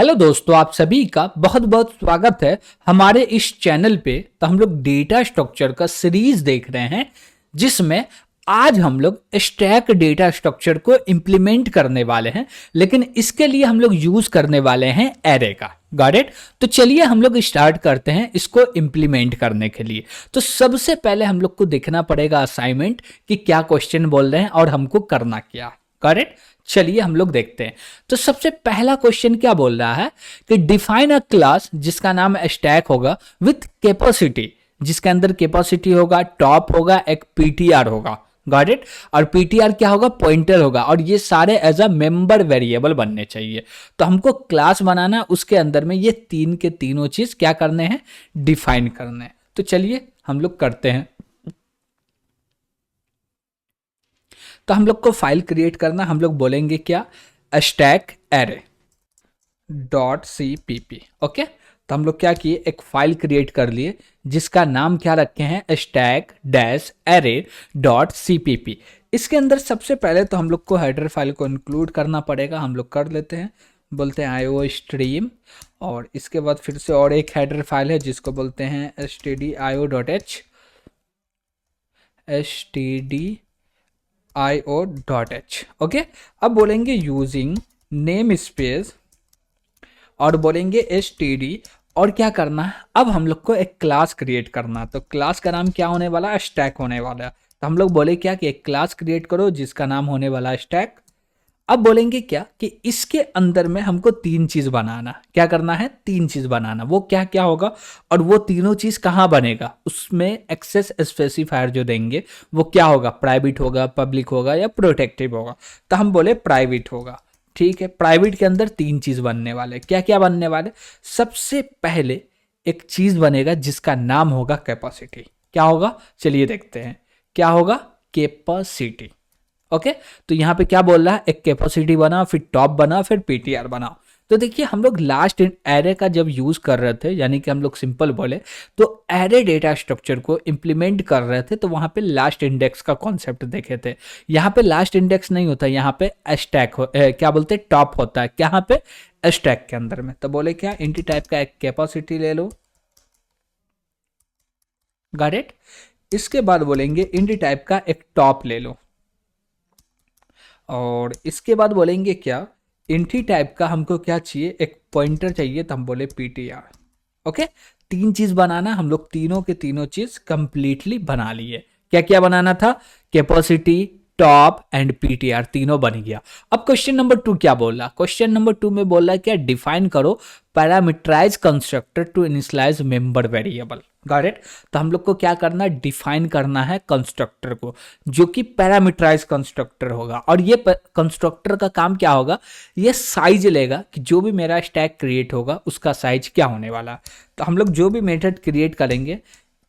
Hello दोस्तों, आप सभी का बहुत बहुत स्वागत है हमारे इस चैनल पे। तो हम लोग डेटा स्ट्रक्चर का सीरीज देख रहे हैं, जिसमें आज हम लोग स्टैक डेटा स्ट्रक्चर को इम्प्लीमेंट करने वाले हैं। लेकिन इसके लिए हम लोग यूज करने वाले हैं एरे का। Got it? तो चलिए हम लोग स्टार्ट करते हैं इसको इम्प्लीमेंट करने के लिए। तो सबसे पहले हम लोग को देखना पड़ेगा असाइनमेंट कि क्या क्वेश्चन बोल रहे हैं और हमको करना क्या। करेक्ट? चलिए हम लोग देखते हैं। तो सबसे पहला क्वेश्चन क्या बोल रहा है कि डिफाइन अ क्लास जिसका नाम स्टैक होगा विथ कैपेसिटी, जिसके अंदर कैपेसिटी होगा, टॉप होगा, एक पीटीआर होगा। Got it? और पीटीआर क्या होगा? पॉइंटर होगा। और ये सारे एज अ मेंबर वेरिएबल बनने चाहिए। तो हमको क्लास बनाना, उसके अंदर में ये तीन के तीनों चीज क्या करने हैं? डिफाइन करने हैं। तो चलिए हम लोग करते हैं। तो हम लोग को फाइल क्रिएट करना, हम लोग बोलेंगे क्या? Stack array dot C P P. Okay, तो हम लोग क्या किए, एक फाइल क्रिएट कर लिए जिसका नाम क्या रखे हैं? Stack dash array dot C P P. इसके अंदर सबसे पहले तो हम लोग को हेडर फाइल को इंक्लूड करना पड़ेगा। हम लोग कर लेते हैं, बोलते हैं IO स्ट्रीम। और इसके बाद फिर से और एक हेडर फाइल है जिसको बोलते हैं stdio.h stdio.h। ओके, अब बोलेंगे यूजिंग नेम स्पेस और बोलेंगे std। और क्या करना है? अब हम लोग को एक क्लास क्रिएट करना। तो क्लास का नाम क्या होने वाला है? स्टैक होने वाला है। तो हम लोग बोले क्या कि एक क्लास क्रिएट करो जिसका नाम होने वाला है स्टैक। अब बोलेंगे क्या कि इसके अंदर में हमको तीन चीज बनाना। क्या करना है? तीन चीज बनाना। वो क्या क्या होगा और वो तीनों चीज कहाँ बनेगा? उसमें एक्सेस स्पेसिफायर जो देंगे वो क्या होगा? प्राइवेट होगा, पब्लिक होगा या प्रोटेक्टिव होगा? तो हम बोले प्राइवेट होगा। ठीक है, प्राइवेट के अंदर तीन चीज बनने वाले। क्या क्या बनने वाले? सबसे पहले एक चीज बनेगा जिसका नाम होगा कैपेसिटी। क्या होगा? चलिए देखते हैं क्या होगा। कैपेसिटी। ओके, तो यहाँ पे क्या बोल रहा है? एक कैपेसिटी बना, फिर टॉप बना, फिर पीटीआर बना। तो देखिए हम लोग लास्ट एरे का जब यूज कर रहे थे, यानी कि हम लोग सिंपल बोले तो एरे डेटा स्ट्रक्चर को इंप्लीमेंट कर रहे थे, तो वहां पे लास्ट इंडेक्स का कॉन्सेप्ट देखे थे। यहाँ पे लास्ट इंडेक्स नहीं होता, यहाँ पे स्टैक क्या बोलते हैं? टॉप होता है। यहाँ पे स्टैक के अंदर में। तो बोले क्या, इंटी टाइप का एक कैपेसिटी ले लो। Got it? इसके बाद बोलेंगे इंटी टाइप का एक टॉप ले लो। और इसके बाद बोलेंगे क्या, इंटी टाइप का हमको क्या चाहिए? एक पॉइंटर चाहिए। तो हम बोले पीटीआर। ओके, तीन चीज बनाना। हम लोग तीनों के तीनों चीज कंप्लीटली बना लिए। क्या क्या बनाना था? कैपेसिटी, टॉप एंड पीटीआर, तीनों बन गया। अब क्वेश्चन नंबर 2 क्या बोल रहा? क्वेश्चन नंबर 2 में बोल रहा है क्या? डिफाइन करो parameterise constructor to initialise member variable. Got it? तो हम लोग को क्या करना है? डिफाइन करना है कंस्ट्रक्टर को, जो कि पैरामीटराइज कंस्ट्रक्टर होगा। और ये कंस्ट्रक्टर का काम क्या होगा? ये साइज लेगा कि जो भी मेरा स्टैक क्रिएट होगा उसका साइज क्या होने वाला। तो हम लोग जो भी मेथड क्रिएट करेंगे,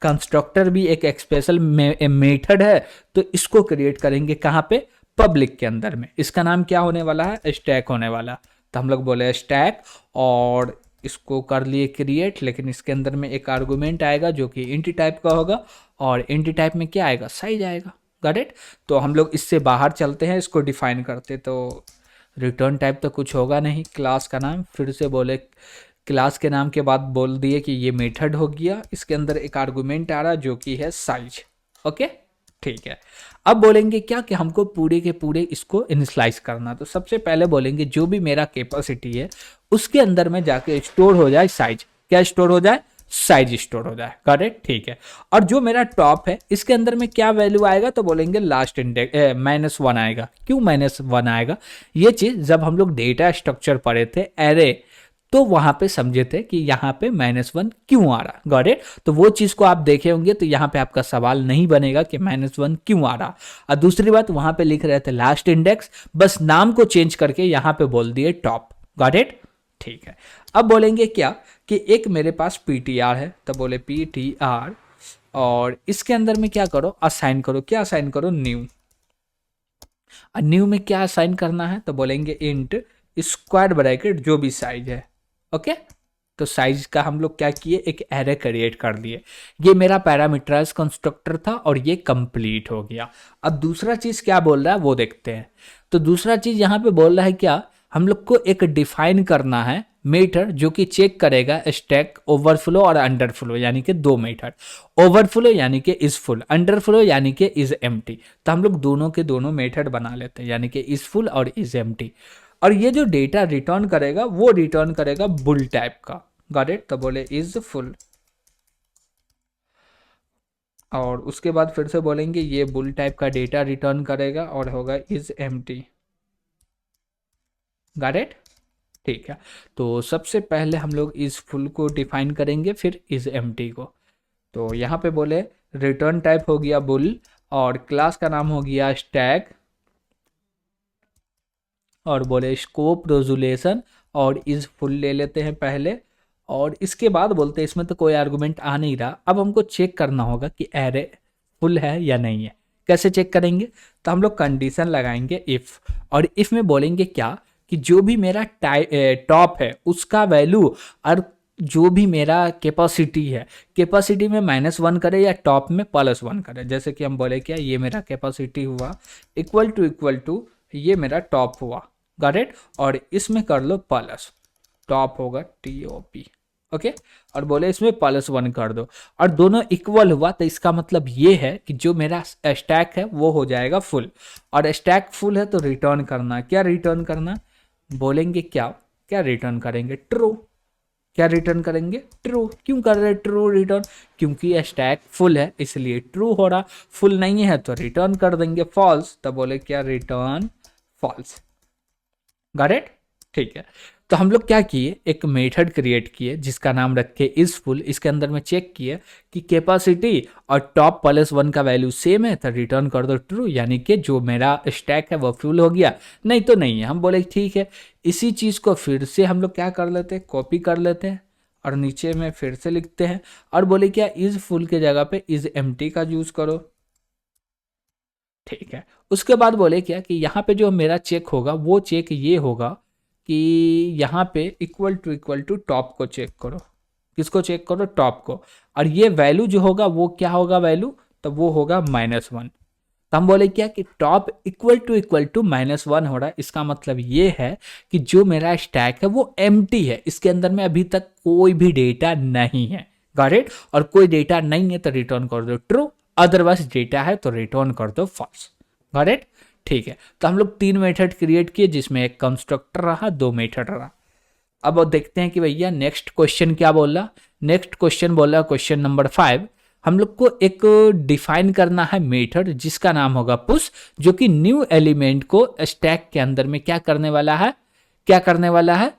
कंस्ट्रक्टर भी एक स्पेशल मेथड है, तो इसको क्रिएट करेंगे कहाँ पे? पब्लिक के अंदर में। इसका नाम क्या होने वाला है? स्टैक होने वाला। तो हम लोग बोले स्टैक और इसको कर लिए क्रिएट। लेकिन इसके अंदर में एक आर्गुमेंट आएगा जो कि इंटी टाइप का होगा। और इंटी टाइप में क्या आएगा? साइज आएगा। Got it? तो हम लोग इससे बाहर चलते हैं, इसको डिफाइन करते। तो रिटर्न टाइप तो कुछ होगा नहीं। क्लास का नाम फिर से बोले, क्लास के नाम के बाद बोल दिए कि ये मेथड हो गया। इसके अंदर एक आर्गुमेंट आ रहा जो कि है साइज। ओके, ठीक है। अब बोलेंगे क्या कि हमको पूरे के पूरे इसको इनिशियलाइज करना। तो सबसे पहले बोलेंगे जो भी मेरा कैपेसिटी है उसके अंदर में जाके स्टोर हो जाए साइज। क्या स्टोर हो जाए? साइज स्टोर हो जाए। करेक्ट? ठीक है। और जो मेरा टॉप है इसके अंदर में क्या वैल्यू आएगा? तो बोलेंगे लास्ट इंडेक्स -1 आएगा। क्यों -1 आएगा? ये चीज जब हम लोग डेटा स्ट्रक्चर पढ़े थे एरे, तो वहां पे समझे थे कि यहाँ पे -1 क्यों आ रहा। Got it? तो वो चीज को आप देखे होंगे, तो यहाँ पे आपका सवाल नहीं बनेगा कि -1 क्यों आ रहा। और दूसरी बात, वहां पे लिख रहे थे लास्ट इंडेक्स, बस नाम को चेंज करके यहाँ पे बोल दिए टॉप। Got it? ठीक है। अब बोलेंगे क्या कि एक मेरे पास पीटीआर है। तो बोले पीटीआर और इसके अंदर में क्या करो? असाइन करो। क्या असाइन करो? न्यू। न्यू में क्या असाइन करना है? तो बोलेंगे इंट स्क्वायर ब्रैकेट जो भी साइज है। ओके, तो साइज का हम लोग क्या किए? एक एरे क्रिएट कर दिए। ये मेरा पैरामीटराइज कंस्ट्रक्टर था और ये कंप्लीट हो गया। अब दूसरा चीज क्या बोल रहा है वो देखते हैं। तो दूसरा चीज यहाँ पे बोल रहा है क्या? हम लोग को एक डिफाइन करना है मेथड जो कि चेक करेगा स्टैक ओवरफ्लो और अंडरफ्लो, यानी कि दो मेथड, ओवरफ्लो यानी कि इज फुल, अंडरफ्लो यानी कि इज एम्प्टी। तो हम लोग दोनों के दोनों मेथड बना लेते हैं, यानी कि इज फुल और इज एम्प्टी। और ये जो डेटा रिटर्न करेगा वो रिटर्न करेगा बुल टाइप का, गॉट इट। तो बोले इज फुल, और उसके बाद फिर से बोलेंगे ये बुल टाइप का डेटा रिटर्न करेगा और होगा इज एम्प्टी, गॉट इट। ठीक है, तो सबसे पहले हम लोग इज फुल को डिफाइन करेंगे, फिर इज एम्प्टी को। तो यहाँ पे बोले रिटर्न टाइप हो गया बुल, और क्लास का नाम हो गया स्टैक, और बोले स्कोप रेजोल्यूशन और इज फुल ले लेते हैं पहले। और इसके बाद बोलते हैं इसमें तो कोई आर्गुमेंट आ नहीं रहा, अब हमको चेक करना होगा कि एरे फुल है या नहीं है। कैसे चेक करेंगे? तो हम लोग कंडीशन लगाएंगे इफ़, और इफ़ में बोलेंगे क्या कि जो भी मेरा टॉप है उसका वैल्यू, और जो भी मेरा कैपेसिटी है, कैपेसिटी में -1 करे या टॉप में +1 करे। जैसे कि हम बोले क्या, ये मेरा कैपेसिटी हुआ इक्वल टू ये मेरा टॉप हुआ, गॉट इट। और इसमें कर लो प्लस, टॉप होगा TOP, ओके। और बोले इसमें +1 कर दो, और दोनों इक्वल हुआ तो इसका मतलब ये है कि जो मेरा स्टैक है वो हो जाएगा फुल। और स्टैक फुल है तो रिटर्न करना, क्या रिटर्न करना, बोलेंगे क्या, क्या रिटर्न करेंगे, ट्रू। क्या रिटर्न करेंगे, ट्रू। क्यों कर रहे हैं ट्रू रिटर्न? क्योंकि स्टैक फुल है इसलिए ट्रू हो रहा, फुल नहीं है तो रिटर्न कर देंगे फॉल्स। तो बोले क्या, रिटर्न फॉल्स, गॉट इट। ठीक है, तो हम लोग क्या किए, एक मेथड क्रिएट किए जिसका नाम रखे इज फुल। इसके अंदर में चेक किए कि कैपेसिटी और टॉप +1 का वैल्यू सेम है तो रिटर्न कर दो ट्रू, यानी कि जो मेरा स्टैक है वो फुल हो गया, नहीं तो नहीं है। हम बोले ठीक है, इसी चीज़ को फिर से हम लोग क्या कर लेते हैं, कॉपी कर लेते हैं और नीचे में फिर से लिखते हैं, और बोले क्या, इज फुल के जगह पे इज एम्प्टी का यूज करो। ठीक है, उसके बाद बोले क्या कि यहाँ पे जो मेरा चेक होगा वो चेक ये होगा कि यहाँ पे इक्वल टू टॉप को चेक करो। किसको चेक करो, टॉप को। और ये वैल्यू जो होगा वो क्या होगा वैल्यू, तो वो होगा -1। तो हम बोले क्या कि टॉप इक्वल टू -1 हो रहा है, इसका मतलब ये है कि जो मेरा स्टैक है वो एम्प्टी है, इसके अंदर में अभी तक कोई भी डेटा नहीं है, गॉट इट। और कोई डेटा नहीं है तो रिटर्न कर दो ट्रू, अदरवाइज डेटा है तो रिटर्न कर दो फॉल्स, गॉट इट। ठीक है, तो हम लोग 3 मेथड क्रिएट किए जिसमें एक कंस्ट्रक्टर रहा, 2 मेथड रहा। अब देखते हैं कि भैया नेक्स्ट क्वेश्चन क्या बोला। नेक्स्ट क्वेश्चन बोला, क्वेश्चन नंबर 5, हम लोग को एक डिफाइन करना है मेथड जिसका नाम होगा पुश, जो कि न्यू एलिमेंट को स्टैक के अंदर में क्या करने वाला है, क्या करने वाला है,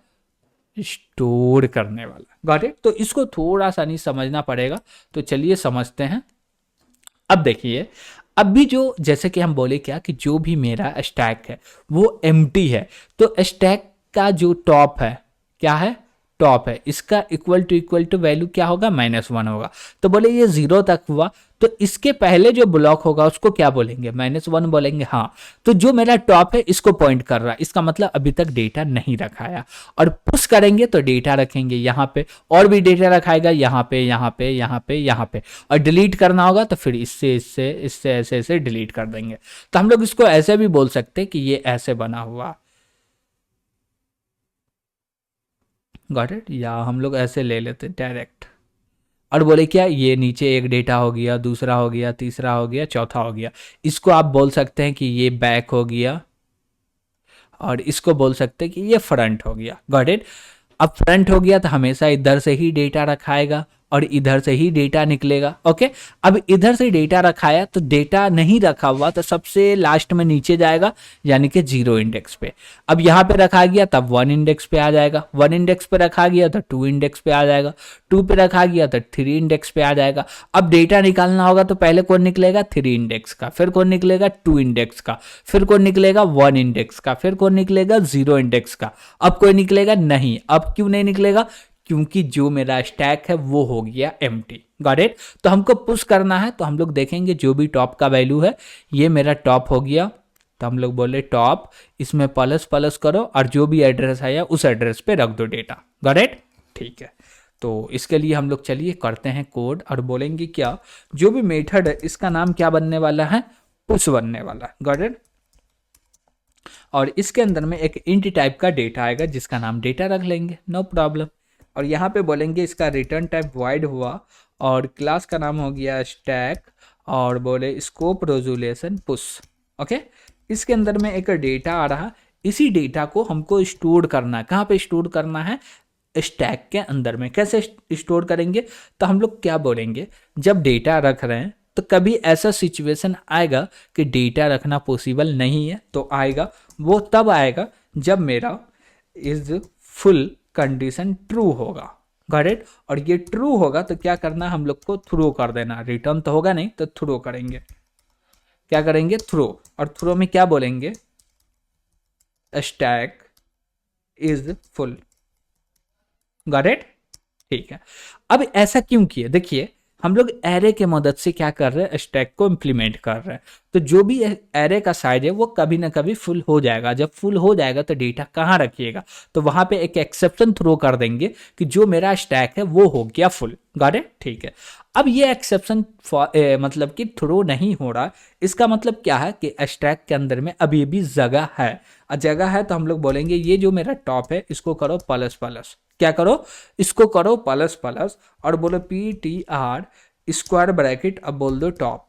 स्टोर करने वाला, गॉट इट। तो इसको थोड़ा सा नहीं समझना पड़ेगा, तो चलिए समझते हैं। अब देखिए, अब भी जो जैसे कि हम बोले क्या कि जो भी मेरा स्टैक है वो एम्प्टी है, तो स्टैक का जो टॉप है, क्या है, टॉप है, इसका इक्वल टू वैल्यू क्या होगा, -1 होगा। तो बोले ये 0 तक हुआ, तो इसके पहले जो ब्लॉक होगा उसको क्या बोलेंगे, -1 बोलेंगे, हाँ। तो जो मेरा टॉप है इसको पॉइंट कर रहा है, इसका मतलब अभी तक डेटा नहीं रखाया। और पुश करेंगे तो डेटा रखेंगे यहाँ पे, और भी डेटा रखाएगा यहाँ पे, यहाँ पे, यहाँ पे, यहाँ पे। और डिलीट करना होगा तो फिर इससे इससे इससे ऐसे ऐसे डिलीट कर देंगे। तो हम लोग इसको ऐसे भी बोल सकते हैं कि ये ऐसे बना हुआ, गॉट इट, या हम लोग ऐसे ले लेते डायरेक्ट। और बोले क्या, ये नीचे एक डेटा हो गया, दूसरा हो गया, तीसरा हो गया, चौथा हो गया। इसको आप बोल सकते हैं कि ये बैक हो गया, और इसको बोल सकते हैं कि ये फ्रंट हो गया, गॉट इट। अब फ्रंट हो गया तो हमेशा इधर से ही डेटा रखाएगा और इधर से ही डेटा निकलेगा, ओके। अब इधर से डेटा रखाया तो डेटा नहीं रखा हुआ तो सबसे लास्ट में नीचे जाएगा, यानी कि 0 इंडेक्स पे। अब यहाँ पे रखा गया तब 1 इंडेक्स पे आ जाएगा, 1 इंडेक्स पे रखा गया तो 2 इंडेक्स पे आ जाएगा, 2 पे रखा गया तो 3 इंडेक्स पे आ जाएगा। अब डेटा निकालना होगा तो पहले कौन निकलेगा, 3 इंडेक्स का, फिर कौन निकलेगा, 2 इंडेक्स का, फिर कौन निकलेगा, 1 इंडेक्स का, फिर कौन निकलेगा, 0 इंडेक्स का। अब कोई निकलेगा नहीं। अब क्यों नहीं निकलेगा, क्योंकि जो मेरा स्टैक है वो हो गया एम्प्टी, गॉट इट। तो हमको पुश करना है तो हम लोग देखेंगे जो भी टॉप का वैल्यू है, ये मेरा टॉप हो गया, तो हम लोग बोले टॉप, इसमें प्लस प्लस करो और जो भी एड्रेस आया उस एड्रेस पे रख दो डेटा, गॉट इट। ठीक है, तो इसके लिए हम लोग चलिए करते हैं कोड और बोलेंगे क्या, जो भी मेथड है इसका नाम क्या बनने वाला है, पुश बनने वाला है, गॉट इट। और इसके अंदर में एक इंट टाइप का डेटा आएगा जिसका नाम डेटा रख लेंगे, नो प्रॉब्लम। और यहाँ पे बोलेंगे इसका रिटर्न टाइप वॉइड हुआ और क्लास का नाम हो गया स्टैक और बोले स्कोप रेजोल्यूशन पुश। ओके, इसके अंदर में एक डेटा आ रहा, इसी डेटा को हमको स्टोर करना है। कहाँ पे स्टोर करना है? स्टैक के अंदर में। कैसे स्टोर करेंगे? तो हम लोग क्या बोलेंगे, जब डेटा रख रहे हैं तो कभी ऐसा सिचुएशन आएगा कि डेटा रखना पॉसिबल नहीं है, तो आएगा, वो तब आएगा जब मेरा इज फुल कंडीशन ट्रू होगा। Got it? और ये ट्रू होगा तो क्या करना है, हम लोग को थ्रो कर देना। रिटर्न तो होगा नहीं तो थ्रो करेंगे। क्या करेंगे? थ्रो। और थ्रो में क्या बोलेंगे? Stack is full. Got it? ठीक है। अब ऐसा क्यों किया? देखिए, हम लोग एरे के मदद से क्या कर रहे हैं, स्टैक को इंप्लीमेंट कर रहे हैं। तो जो भी एरे का साइज है वो कभी ना कभी फुल हो जाएगा। जब फुल हो जाएगा तो डेटा कहाँ रखिएगा? तो वहां पे एक एक्सेप्शन थ्रो कर देंगे कि जो मेरा स्टैक है वो हो गया फुल। Got it? ठीक है। अब ये एक्सेप्शन मतलब कि थ्रो नहीं हो रहा, इसका मतलब क्या है कि स्टैक के अंदर में अभी भी जगह है। जगह है तो हम लोग बोलेंगे ये जो मेरा टॉप है इसको करो प्लस प्लस। क्या करो? इसको करो प्लस प्लस और बोलो PTR स्क्वायर ब्रैकेट, अब बोल दो टॉप।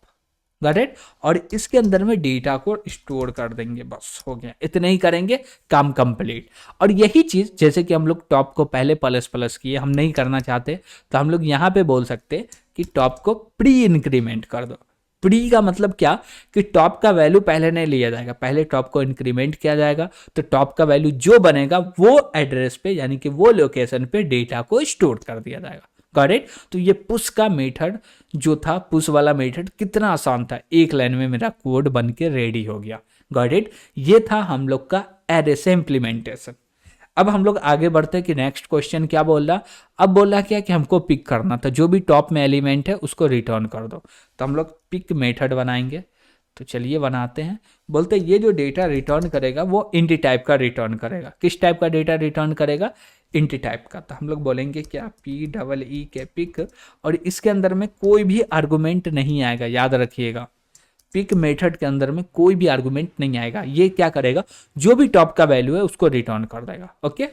Got it? और इसके अंदर में डेटा को स्टोर कर देंगे, बस हो गया। इतने ही करेंगे, काम कंप्लीट। और यही चीज जैसे कि हम लोग टॉप को पहले प्लस प्लस किए, हम नहीं करना चाहते तो हम लोग यहाँ पे बोल सकते कि टॉप को प्री इंक्रीमेंट कर दो। प्री का मतलब क्या कि टॉप का वैल्यू पहले नहीं लिया जाएगा, पहले टॉप को इंक्रीमेंट किया जाएगा। तो टॉप का वैल्यू जो बनेगा वो एड्रेस पे यानी कि वो लोकेशन पे डेटा को स्टोर कर दिया जाएगा। Got it? तो ये पुश का मेथड जो था, पुश वाला मेथड कितना आसान था, एक लाइन में मेरा कोड बन के रेडी हो गया। Got it? ये था हम लोग का एरे से इम्प्लीमेंटेशन। अब हम लोग आगे बढ़ते हैं कि नेक्स्ट क्वेश्चन क्या बोल रहा। अब बोल रहा क्या कि हमको पिक करना था, जो भी टॉप में एलिमेंट है उसको रिटर्न कर दो। तो हम लोग पिक मेथड बनाएंगे। तो चलिए बनाते हैं। बोलते हैं ये जो डेटा रिटर्न करेगा वो इंट टाइप का रिटर्न करेगा। किस टाइप का डेटा रिटर्न करेगा? इंट टाइप का। तो हम लोग बोलेंगे क्या, PEE के पिक, और इसके अंदर में कोई भी आर्गुमेंट नहीं आएगा, याद रखिएगा। पिक मेथड के अंदर में कोई भी आर्गुमेंट नहीं आएगा। ये क्या करेगा, जो भी टॉप का वैल्यू है उसको रिटर्न कर देगा। ओके,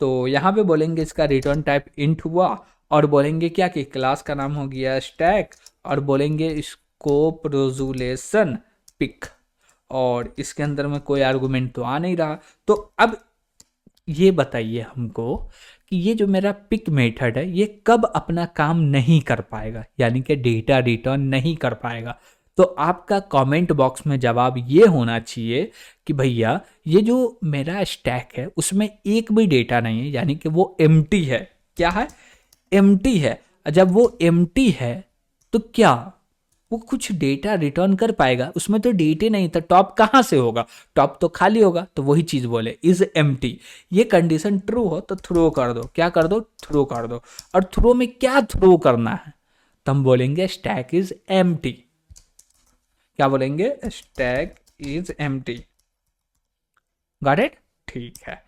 तो यहाँ पे बोलेंगे इसका रिटर्न टाइप इंट हुआ और बोलेंगे क्या कि क्लास का नाम हो गया स्टैक और बोलेंगे स्कोप रेजोल्यूशन पिक, और इसके अंदर में कोई आर्गुमेंट तो आ नहीं रहा। तो अब ये बताइए हमको कि ये जो मेरा पिक मेथड है ये कब अपना काम नहीं कर पाएगा, यानी कि डेटा रिटर्न नहीं कर पाएगा। तो आपका कमेंट बॉक्स में जवाब ये होना चाहिए कि भैया ये जो मेरा स्टैक है उसमें एक भी डेटा नहीं है, यानी कि वो एम्प्टी है। क्या है? एम्प्टी है। जब वो एम्प्टी है तो क्या वो कुछ डेटा रिटर्न कर पाएगा? उसमें तो डेटे नहीं था, टॉप कहाँ से होगा? टॉप तो खाली होगा। तो वही चीज बोले इज एम्प्टी। ये कंडीशन ट्रू हो तो थ्रो कर दो। क्या कर दो? थ्रो कर दो। और थ्रो में क्या थ्रो करना है? तो हम बोलेंगे स्टैक इज एम्प्टी। क्या बोलेंगे? Stack is empty. Got it? ठीक है।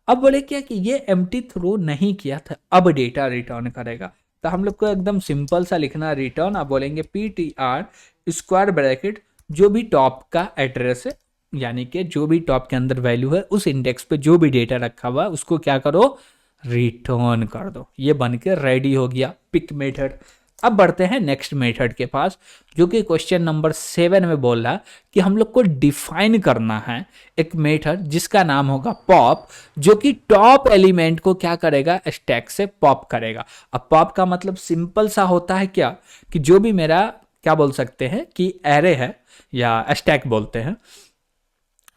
अब बोले क्या कि ये एम्प्टी थ्रो नहीं किया था, अब डेटा रिटर्न करेगा। तो हम लोग को एकदम सिंपल सा लिखना रिटर्न। अब बोलेंगे PTR स्क्वायर ब्रैकेट, जो भी टॉप का एड्रेस है यानी कि जो भी टॉप के अंदर वैल्यू है उस इंडेक्स पे जो भी डेटा रखा हुआ है उसको क्या करो? रिटर्न कर दो। ये बन के रेडी हो गया पिक मेथड। अब बढ़ते हैं नेक्स्ट मेथड के पास, जो कि क्वेश्चन नंबर 7 में बोल रहा कि हम लोग को डिफाइन करना है एक मेथड जिसका नाम होगा पॉप, जो कि टॉप एलिमेंट को क्या करेगा? स्टैक से पॉप करेगा। अब पॉप का मतलब सिंपल सा होता है क्या कि जो भी मेरा क्या बोल सकते हैं कि एरे है या स्टैक बोलते हैं,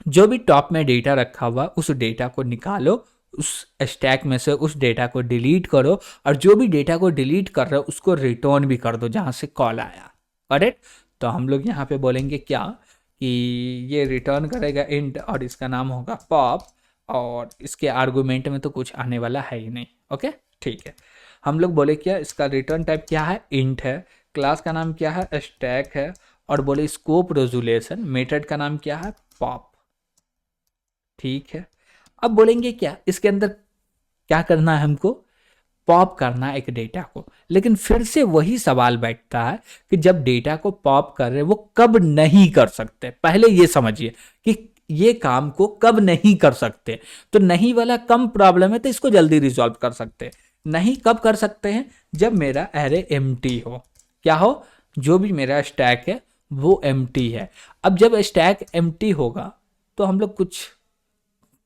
जो भी टॉप में डेटा रखा हुआ उस डेटा को निकालो, उस स्टैक में से उस डेटा को डिलीट करो, और जो भी डेटा को डिलीट कर रहे हो उसको रिटर्न भी कर दो जहां से कॉल आया। करेक्ट? तो हम लोग यहाँ पे बोलेंगे क्या कि ये रिटर्न करेगा इंट और इसका नाम होगा पॉप, और इसके आर्गुमेंट में तो कुछ आने वाला है ही नहीं। ओके, ठीक है। हम लोग बोले क्या, इसका रिटर्न टाइप क्या है? इंट है। क्लास का नाम क्या है? स्टैक है। और बोले स्कोप रेजोल्यूशन, मेथड का नाम क्या है? पॉप। ठीक है। अब बोलेंगे क्या इसके अंदर क्या करना है हमको? पॉप करना है एक डेटा को। लेकिन फिर से वही सवाल बैठता है कि जब डेटा को पॉप कर रहे वो कब नहीं कर सकते? पहले ये समझिए कि ये काम को कब नहीं कर सकते। तो नहीं वाला कम प्रॉब्लम है तो इसको जल्दी रिजॉल्व कर सकते हैं। नहीं कब कर सकते हैं, जब मेरा एरे एम्प्टी हो। क्या हो, जो भी मेरा स्टैक है वो एम्प्टी है। अब जब स्टैक एम्प्टी होगा तो हम लोग कुछ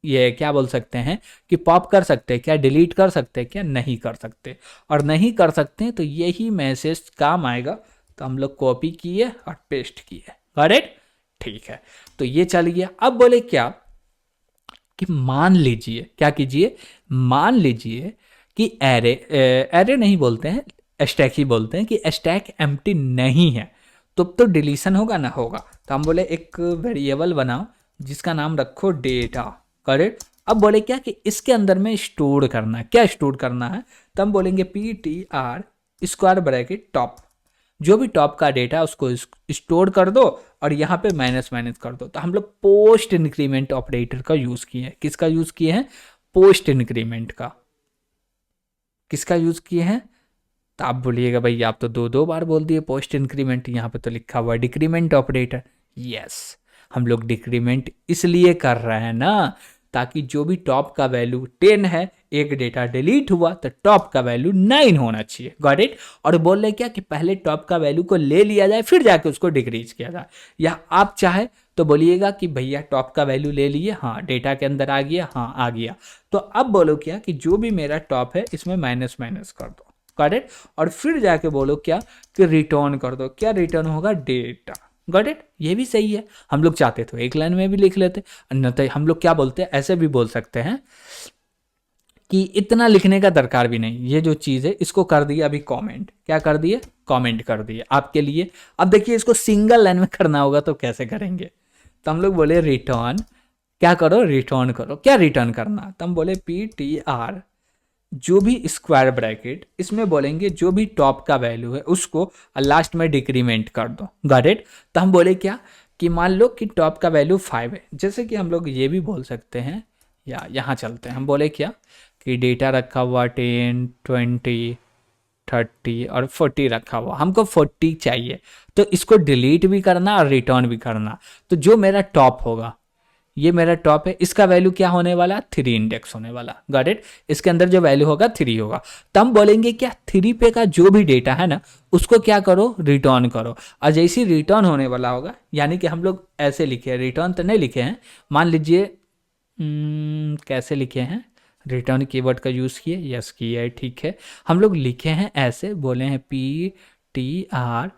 ये क्या बोल सकते हैं कि पॉप कर सकते हैं क्या, डिलीट कर सकते हैं क्या, नहीं कर सकते। और नहीं कर सकते हैं तो यही मैसेज काम आएगा। तो हम लोग कॉपी किए और पेस्ट किए, करेक्ट, ठीक है। तो ये चल गया। अब बोले क्या कि मान लीजिए, क्या कीजिए, मान लीजिए कि एरे, एरे नहीं बोलते हैं, स्टैक ही बोलते हैं, कि स्टैक एम्प्टी नहीं है। तो डिलीशन होगा ना, होगा। तो हम बोले एक वेरिएबल बनाओ जिसका नाम रखो डेटा, करेक्ट। अब बोले क्या कि इसके अंदर में स्टोर करना है। क्या स्टोर करना है, तो हम बोलेंगे ptr स्क्वायर ब्रैकेट टॉप। जो भी टॉप का डेटा उसको स्टोर कर दो और यहाँ पे माइनस माइनस कर दो। तो हम लोग पोस्ट इंक्रीमेंट ऑपरेटर का यूज किए हैं। किसका यूज किए हैं, पोस्ट इंक्रीमेंट का। किसका यूज किए हैं, तो आप बोलिएगा भाई आप तो दो दो बार बोल दिए पोस्ट इंक्रीमेंट, यहाँ पे तो लिखा हुआ डिक्रीमेंट ऑपरेटर। यस, हम लोग डिक्रीमेंट इसलिए कर रहे हैं ना, ताकि जो भी टॉप का वैल्यू 10 है, एक डेटा डिलीट हुआ तो टॉप का वैल्यू 9 होना चाहिए, गॉट इट। और बोल रहे क्या कि पहले टॉप का वैल्यू को ले लिया जाए फिर जाके उसको डिक्रीज किया जाए। या आप चाहे तो बोलिएगा कि भैया टॉप का वैल्यू ले लिए, हाँ डेटा के अंदर आ गया, हाँ आ गया। तो अब बोलो क्या कि जो भी मेरा टॉप है इसमें माइनस माइनस कर दो, करेक्ट। और फिर जाके बोलो क्या कि रिटर्न कर दो। क्या रिटर्न होगा, डेटा, गॉट इट। ये भी सही है। हम लोग चाहते तो एक लाइन में भी लिख लेते, अन्यथा हम लोग क्या बोलते हैं, ऐसे भी बोल सकते हैं कि इतना लिखने का दरकार भी नहीं। ये जो चीज़ है इसको कर दिए अभी कमेंट, क्या कर दिए, कमेंट कर दिए आपके लिए। अब देखिए इसको सिंगल लाइन में करना होगा तो कैसे करेंगे। तो हम लोग बोले रिटर्न, क्या करो, रिटर्न करो। क्या रिटर्न करना, तो हम बोले ptr जो भी स्क्वायर ब्रैकेट, इसमें बोलेंगे जो भी टॉप का वैल्यू है उसको लास्ट में डिक्रीमेंट कर दो, गॉट इट। तो हम बोले क्या कि मान लो कि टॉप का वैल्यू 5 है, जैसे कि हम लोग ये भी बोल सकते हैं, या यहाँ चलते हैं, हम बोले क्या कि डेटा रखा हुआ 10 20 30 और 40 रखा हुआ, हमको 40 चाहिए। तो इसको डिलीट भी करना और रिटर्न भी करना। तो जो मेरा टॉप होगा, ये मेरा टॉप है, इसका वैल्यू क्या होने वाला, 3 इंडेक्स होने वाला, गॉट इट। इसके अंदर जो वैल्यू होगा 3 होगा। तो हम बोलेंगे क्या 3 पे का जो भी डेटा है ना उसको क्या करो, रिटर्न करो। और जैसे ही रिटर्न होने वाला होगा, यानी कि हम लोग ऐसे लिखे, रिटर्न तो नहीं लिखे हैं, मान लीजिए कैसे लिखे हैं, रिटर्न कीवर्ड का यूज़ किए, यस किया है, ठीक है। हम लोग लिखे हैं ऐसे, बोले हैं ptr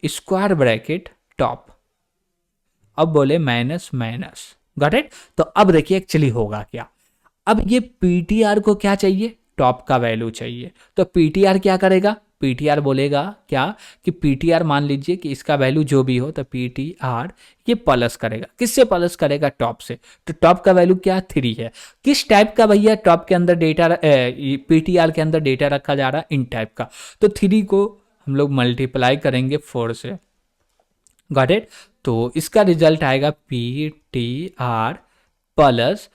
स्क्वायर ब्रैकेट टॉप, अब बोले माइनस माइनस, गॉट इट। तो अब देखिए एक्चुअली होगा क्या, अब ये ptr को क्या चाहिए, टॉप का वैल्यू चाहिए। तो ptr क्या करेगा, ptr बोलेगा क्या कि ptr मान लीजिए कि इसका वैल्यू जो भी हो, तो ptr ये प्लस करेगा, किससे प्लस करेगा, टॉप से। तो टॉप का वैल्यू क्या, 3 है। किस टाइप का भैया टॉप के अंदर डेटा, ptr के अंदर डेटा रखा जा रहा है, इन टाइप का। तो 3 को हम लोग मल्टीप्लाई करेंगे 4 से, गॉट इट। तो इसका रिजल्ट आएगा ptr प्लस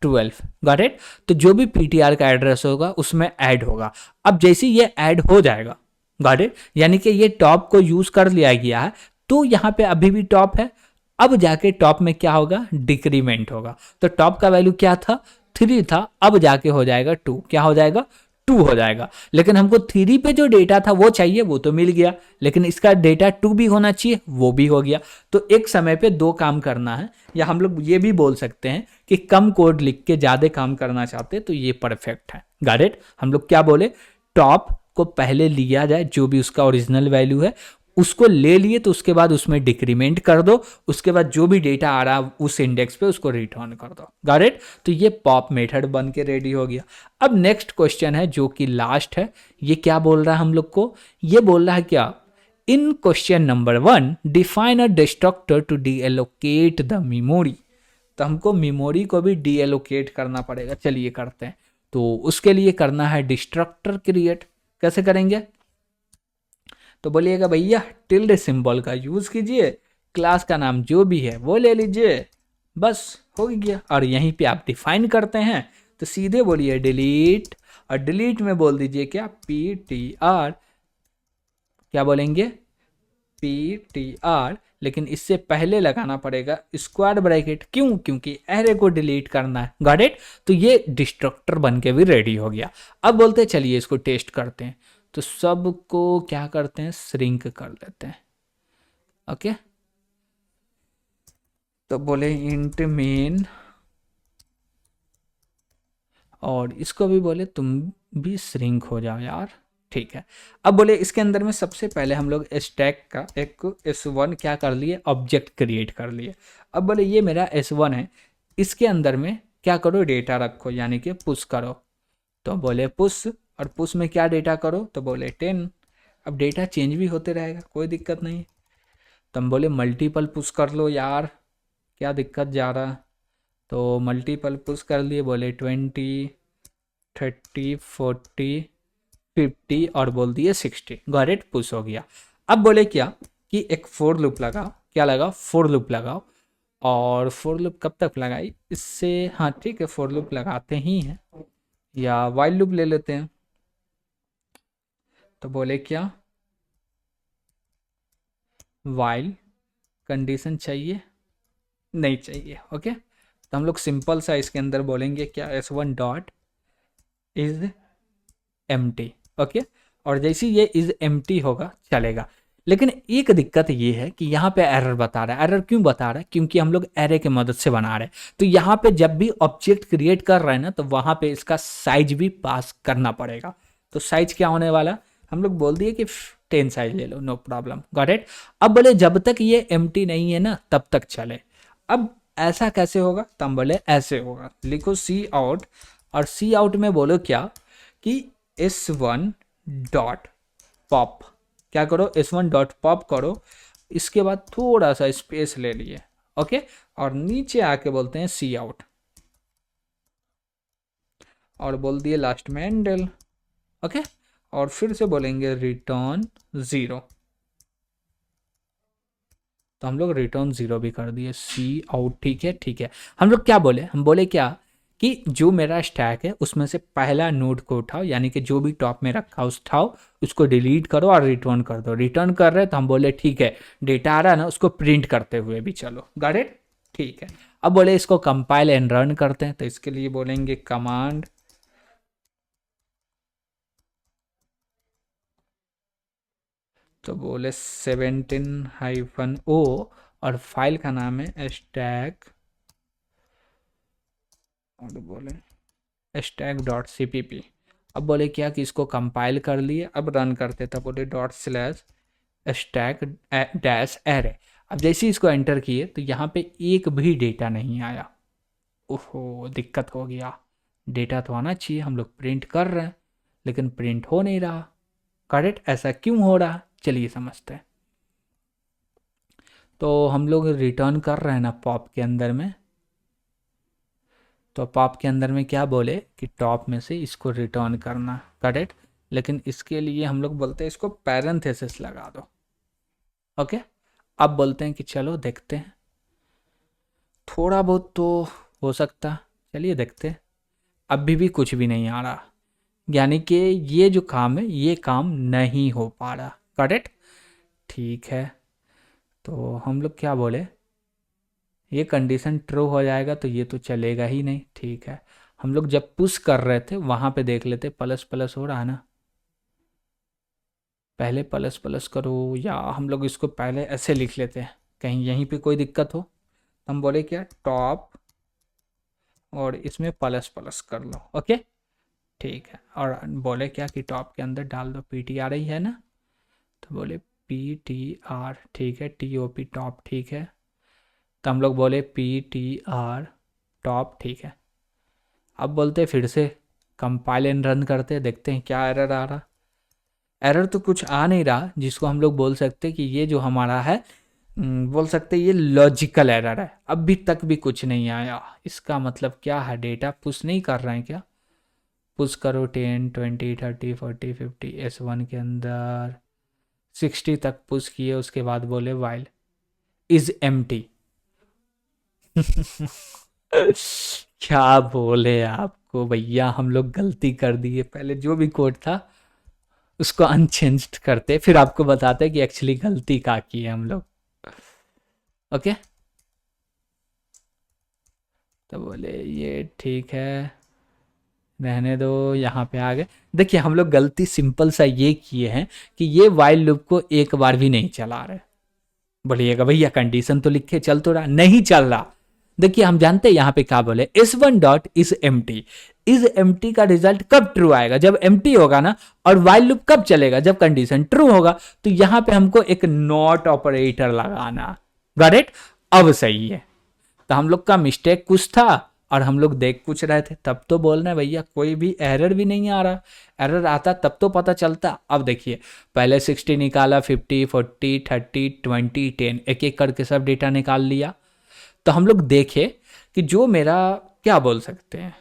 12, गॉट इट। तो जो भी ptr का एड्रेस होगा उसमें ऐड होगा। अब जैसे ये ऐड हो जाएगा, गॉट इट, यानी कि ये टॉप को यूज कर लिया गया है, तो यहाँ पे अभी भी टॉप है। अब जाके टॉप में क्या होगा, डिक्रीमेंट होगा। तो टॉप का वैल्यू क्या था, 3 था, अब जाके हो जाएगा 2, क्या हो जाएगा, 2 हो जाएगा। लेकिन हमको 3 पे जो डेटा था वो चाहिए, वो तो मिल गया, लेकिन इसका डेटा 2 भी होना चाहिए, वो भी हो गया। तो एक समय पे 2 काम करना है। या हम लोग ये भी बोल सकते हैं कि कम कोड लिख के ज़्यादा काम करना चाहते हैं तो ये परफेक्ट है, गॉट इट। हम लोग क्या बोले, टॉप को पहले लिया जाए, जो भी उसका ओरिजिनल वैल्यू है उसको ले लिए, तो उसके बाद उसमें डिक्रीमेंट कर दो, उसके बाद जो भी डेटा आ रहा उस इंडेक्स पे उसको रिटर्न कर दो, गॉट इट। तो ये पॉप मेथड बन के रेडी हो गया। अब नेक्स्ट क्वेश्चन है जो कि लास्ट है। ये क्या बोल रहा है हम लोग को, ये बोल रहा है क्या, in question number 1 define a destructor to deallocate the memory. तो हमको मेमोरी को भी डीएलोकेट करना पड़ेगा, चलिए करते हैं। तो उसके लिए करना है डिस्ट्रक्टर क्रिएट। कैसे करेंगे, तो बोलिएगा भैया टिल्ड सिंबल का यूज कीजिए, क्लास का नाम जो भी है वो ले लीजिए, बस हो गया। और यहीं पे आप डिफाइन करते हैं, तो सीधे बोलिए डिलीट, और डिलीट में बोल दीजिए क्या, ptr, क्या बोलेंगे, ptr लेकिन इससे पहले लगाना पड़ेगा स्क्वायर ब्रैकेट। क्यों? क्योंकि एरे को डिलीट करना है। Got it? तो ये डिस्ट्रक्टर बन के भी रेडी हो गया। अब बोलते हैं चलिए इसको टेस्ट करते हैं। तो सबको क्या करते हैं, श्रिंक कर लेते हैं। ओके, तो बोले इंट मेन, और इसको भी बोले तुम भी श्रिंक हो जाओ यार। ठीक है, अब बोले इसके अंदर में सबसे पहले हम लोग स्टैक का एक S1 क्या कर लिए, ऑब्जेक्ट क्रिएट कर लिए। अब बोले ये मेरा S1 है, इसके अंदर में क्या करो, डेटा रखो, यानी कि पुश करो। तो बोले पुश, और पुश में क्या डेटा करो, तो बोले 10। अब डेटा चेंज भी होते रहेगा, कोई दिक्कत नहीं। तो हम बोले मल्टीपल पुश कर लो यार, क्या दिक्कत जा रहा। तो मल्टीपल पुश कर लिए, बोले 20, 30, 40, 50 और बोल दिए 60। Got it? पुश हो गया। अब बोले क्या कि एक फोर लूप लगाओ। क्या लगाओ? फोर लूप लगाओ। और फोर लूप कब तक लगाई इससे, हाँ ठीक है, फोर लूप लगाते ही हैं, या वाइल लूप ले लेते हैं। तो बोले क्या, वाइल कंडीशन चाहिए, नहीं चाहिए। ओके, तो हम लोग सिंपल सा इसके अंदर बोलेंगे क्या, S1 dot is empty. Okay, और जैसे ये इज एम्प्टी होगा चलेगा। लेकिन एक दिक्कत ये है कि यहाँ पे एरर बता रहा है। एरर क्यों बता रहा है? क्योंकि हम लोग एरे की मदद से बना रहे हैं। तो यहाँ पे जब भी ऑब्जेक्ट क्रिएट कर रहे हैं ना, तो वहाँ पे इसका साइज भी पास करना पड़ेगा। तो साइज क्या होने वाला, हम लोग बोल दिए कि 10 साइज ले लो, नो प्रॉब्लम। Got it? अब बोले जब तक ये एम्प्टी नहीं है ना तब तक चले। अब ऐसा कैसे होगा, तो हम बोले ऐसे होगा, लिखो सी आउट, और सी आउट में बोलो क्या कि S1 डॉट पॉप, क्या करो, S1 डॉट पॉप करो। इसके बाद थोड़ा सा स्पेस ले लिए। ओके, और नीचे आके बोलते हैं सी आउट, और बोल दिए लास्ट में एंडल। ओके, और फिर से बोलेंगे रिटर्न 0। तो हम लोग रिटर्न 0 भी कर दिए, सी आउट। ठीक है, ठीक है। हम लोग क्या बोले, हम बोले क्या कि जो मेरा स्टैक है उसमें से पहला नोड को उठाओ, यानी कि जो भी टॉप में रखा उठाओ, उसको डिलीट करो और रिटर्न कर दो। रिटर्न कर रहे तो हम बोले ठीक है, डेटा आ रहा है ना, उसको प्रिंट करते हुए भी चलो। Got it? ठीक है। अब बोले इसको कंपाइल एंड रन करते हैं, तो इसके लिए बोलेंगे कमांड, तो बोले 17-o, और फाइल का नाम है स्टैक, और बोले स्टैक डॉट cpp। अब बोले क्या कि इसको कंपाइल कर लिए, अब रन करते, तब बोले dot slash stack dash array. अब जैसे ही इसको एंटर किए तो यहाँ पे एक भी डेटा नहीं आया। ओहो, दिक्कत हो गया। डेटा तो आना चाहिए, हम लोग प्रिंट कर रहे हैं लेकिन प्रिंट हो नहीं रहा। करेक्ट? ऐसा क्यों हो रहा, चलिए समझते हैं। तो हम लोग रिटर्न कर रहे हैं ना पॉप के अंदर में, तो पॉप के अंदर में क्या बोले कि टॉप में से इसको रिटर्न करना। करेक्ट? लेकिन इसके लिए हम लोग बोलते हैं इसको पैरेंथेसिस लगा दो। ओके, अब बोलते हैं कि चलो देखते हैं, थोड़ा बहुत तो हो सकता, चलिए देखते हैं। अभी भी कुछ भी नहीं आ रहा, यानी कि ये जो काम है ये काम नहीं हो पा रहा। करेक्ट? ठीक है, तो हम लोग क्या बोले, ये कंडीशन ट्रू हो जाएगा तो ये तो चलेगा ही नहीं। ठीक है, हम लोग जब पुश कर रहे थे वहाँ पे देख लेते, प्लस प्लस हो रहा है ना, पहले प्लस प्लस करो, या हम लोग इसको पहले ऐसे लिख लेते हैं, कहीं यहीं पे कोई दिक्कत हो। हम बोले क्या, टॉप, और इसमें प्लस प्लस कर लो। ओके, ठीक है, और बोले क्या कि टॉप के अंदर डाल दो PTR ही है ना, तो बोले PTR। ठीक है, TOP टॉप। ठीक है, तो हम लोग बोले PTR टॉप। ठीक है, अब बोलते फिर से कंपाइल एंड रन करते, देखते हैं क्या एरर आ रहा। एरर तो कुछ आ नहीं रहा, जिसको हम लोग बोल सकते कि ये जो हमारा है, बोल सकते ये लॉजिकल एरर है। अभी तक भी कुछ नहीं आया, इसका मतलब क्या है, डेटा पुश नहीं कर रहे हैं क्या। पुश करो 10, 20, 30, 40, 50, S1 के अंदर 60 तक पुश किए, उसके बाद बोले वाइल इज एम्प्टी। क्या बोले आपको भैया, हम लोग गलती कर दिए। पहले जो भी कोड था उसको अनचेंज्ड करते, फिर आपको बताते कि एक्चुअली गलती क्या की है हम लोग। ओके, तो बोले ये ठीक है, रहने दो, यहाँ पे आ गए। देखिए हम लोग गलती सिंपल सा ये किए हैं कि ये वाइल लूप को एक बार भी नहीं चला रहे। बोलिएगा भैया कंडीशन तो लिखे चल तो रहा, नहीं चल रहा। देखिए हम जानते हैं यहाँ पे क्या बोले, इस one dot is empty, is empty का रिजल्ट कब ट्रू आएगा, जब एम टी होगा ना। और वाइल लूप कब चलेगा, जब कंडीशन ट्रू होगा। तो यहाँ पे हमको एक नॉट ऑपरेटर लगाना। गॉट इट, अब सही है। तो हम लोग का मिस्टेक कुछ था और हम लोग देख कुछ रहे थे, तब तो बोल रहे भैया कोई भी एरर भी नहीं आ रहा। एरर आता तब तो पता चलता। अब देखिए पहले 60 निकाला, 50, 40, 30, 20, 10, एक एक करके सब डेटा निकाल लिया। तो हम लोग देखे कि जो मेरा क्या बोल सकते हैं,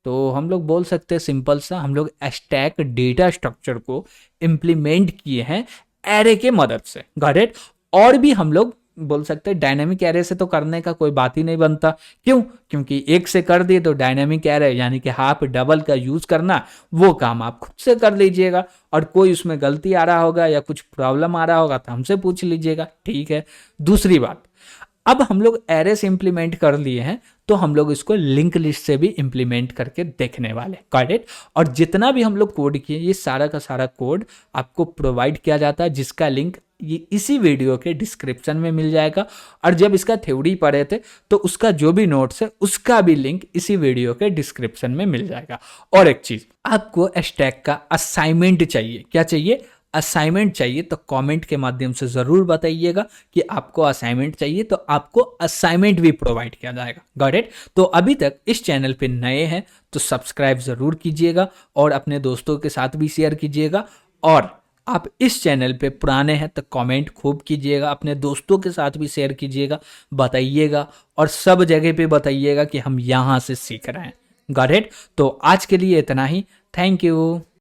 तो हम लोग बोल सकते हैं सिंपल सा, हम लोग स्टैक डेटा स्ट्रक्चर को इम्प्लीमेंट किए हैं एरे के मदद से। Got it. और भी हम लोग बोल सकते हैं डायनेमिक एरे से तो करने का कोई बात ही नहीं बनता। क्यों? क्योंकि एक से कर दिए तो डायनेमिक एरे यानी कि हाफ डबल का यूज करना, वो काम आप खुद से कर लीजिएगा। और कोई उसमें गलती आ रहा होगा या कुछ प्रॉब्लम आ रहा होगा तो हमसे पूछ लीजिएगा, ठीक है। दूसरी बात, अब हम लोग एरेस इंप्लीमेंट कर लिए हैं तो हम लोग इसको लिंक लिस्ट से भी इंप्लीमेंट करके देखने वाले। Got it. और जितना भी हम लोग कोड किए, ये सारा का सारा कोड आपको प्रोवाइड किया जाता है, जिसका लिंक ये इसी वीडियो के डिस्क्रिप्शन में मिल जाएगा। और जब इसका थ्योरी पढ़े थे तो उसका जो भी नोट्स है उसका भी लिंक इसी वीडियो के डिस्क्रिप्शन में मिल जाएगा। और एक चीज, आपको स्टैक का असाइनमेंट चाहिए, क्या चाहिए? असाइनमेंट चाहिए तो कमेंट के माध्यम से ज़रूर बताइएगा कि आपको असाइनमेंट चाहिए, तो आपको असाइनमेंट भी प्रोवाइड किया जाएगा। Got it. तो अभी तक इस चैनल पे नए हैं तो सब्सक्राइब ज़रूर कीजिएगा और अपने दोस्तों के साथ भी शेयर कीजिएगा। और आप इस चैनल पे पुराने हैं तो कमेंट खूब कीजिएगा, अपने दोस्तों के साथ भी शेयर कीजिएगा, बताइएगा और सब जगह पे बताइएगा कि हम यहाँ से सीख रहे हैं। Got it. तो आज के लिए इतना ही। Thank you.